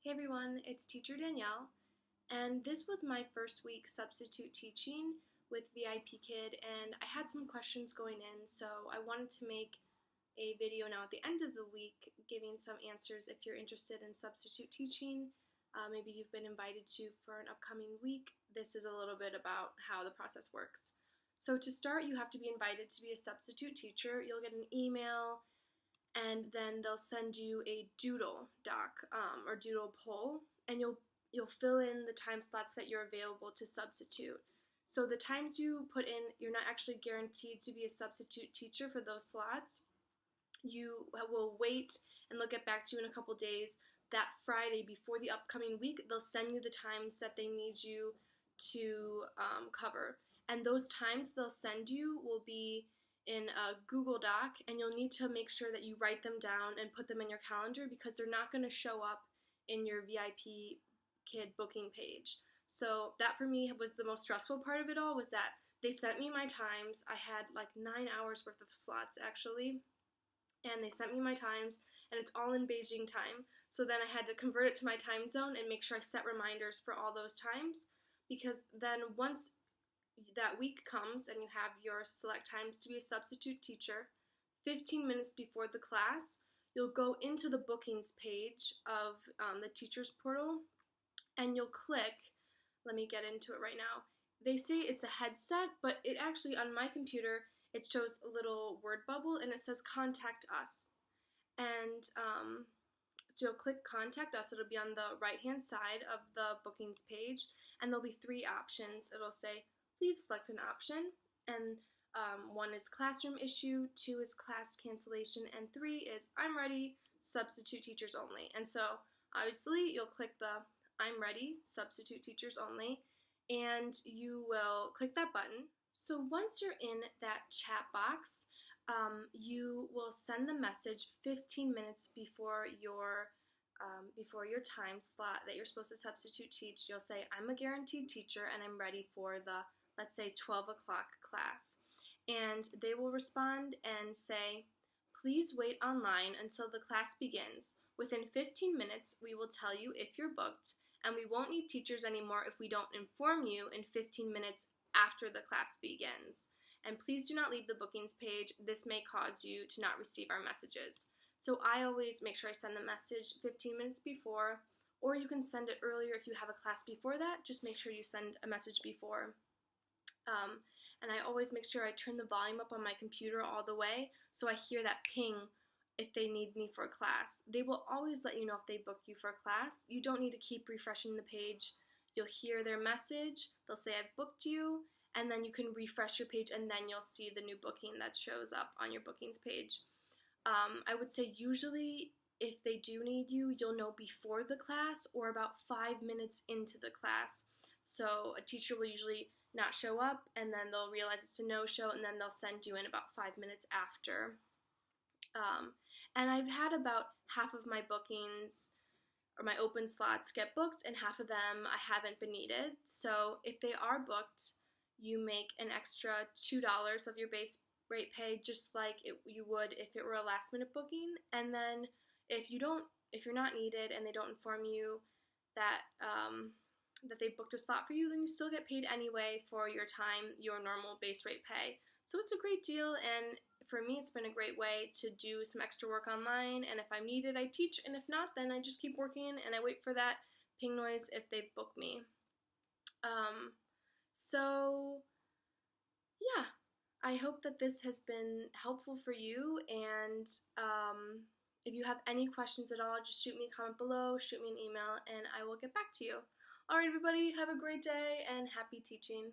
Hey everyone, it's teacher Danielle, and this was my first week substitute teaching with VIPKID, and I had some questions going in, so I wanted to make a video now at the end of the week giving some answers if you're interested in substitute teaching. Maybe you've been invited to for an upcoming week. This is a little bit about how the process works. So to start, you have to be invited to be a substitute teacher. You'll get an email, and then they'll send you a doodle doc or doodle poll, and you'll fill in the time slots that you're available to substitute. So the times you put in, you're not actually guaranteed to be a substitute teacher for those slots. You will wait, and they'll get back to you in a couple days. That Friday before the upcoming week, they'll send you the times that they need you to cover. And those times they'll send you will be in a Google Doc, and you'll need to make sure that you write them down and put them in your calendar because they're not going to show up in your VIPKID booking page. So that for me was the most stressful part of it all, was that they sent me my times. I had like 9 hours worth of slots actually, and they sent me my times, and it's all in Beijing time. So then I had to convert it to my time zone and make sure I set reminders for all those times, because then once that week comes and you have your select times to be a substitute teacher, 15 minutes before the class, you'll go into the bookings page of the teacher's portal, and you'll click, let me get into it right now. They say it's a headset, but it actually, on my computer, it shows a little word bubble and it says contact us. And so you'll click contact us. It'll be on the right hand side of the bookings page, and there'll be 3 options. It'll say please select an option, and 1 is classroom issue, 2 is class cancellation, and 3 is I'm ready, substitute teachers only. And so obviously you'll click the I'm ready, substitute teachers only, and you will click that button. So once you're in that chat box, you will send the message 15 minutes before your time slot that you're supposed to substitute teach. You'll say, I'm a guaranteed teacher and I'm ready for the, let's say, 12 o'clock class. And they will respond and say, please wait online until the class begins. Within 15 minutes, we will tell you if you're booked, and we won't need teachers anymore if we don't inform you in 15 minutes after the class begins. And please do not leave the bookings page. This may cause you to not receive our messages. So I always make sure I send the message 15 minutes before, or you can send it earlier if you have a class before that. Just make sure you send a message before. And I always make sure I turn the volume up on my computer all the way so I hear that ping if they need me for a class. They will always let you know if they book you for a class. You don't need to keep refreshing the page. You'll hear their message. They'll say, I've booked you, and then you can refresh your page, and then you'll see the new booking that shows up on your bookings page. I would say usually if they do need you, you'll know before the class or about 5 minutes into the class. So a teacher will usually not show up, and then they'll realize it's a no-show, and then they'll send you in about 5 minutes after. And I've had about half of my bookings or my open slots get booked, and half of them I haven't been needed. So if they are booked, you make an extra $2 of your base rate pay, just like you would if it were a last minute booking. And then if you're not needed and they don't inform you that that they booked a slot for you, then you still get paid anyway for your time, your normal base rate pay. So it's a great deal, and for me it's been a great way to do some extra work online, and if I'm needed I teach, and if not then I just keep working and I wait for that ping noise if they've booked me. So yeah, I hope that this has been helpful for you, and if you have any questions at all, just shoot me a comment below, shoot me an email, and I will get back to you. Alright everybody, have a great day and happy teaching.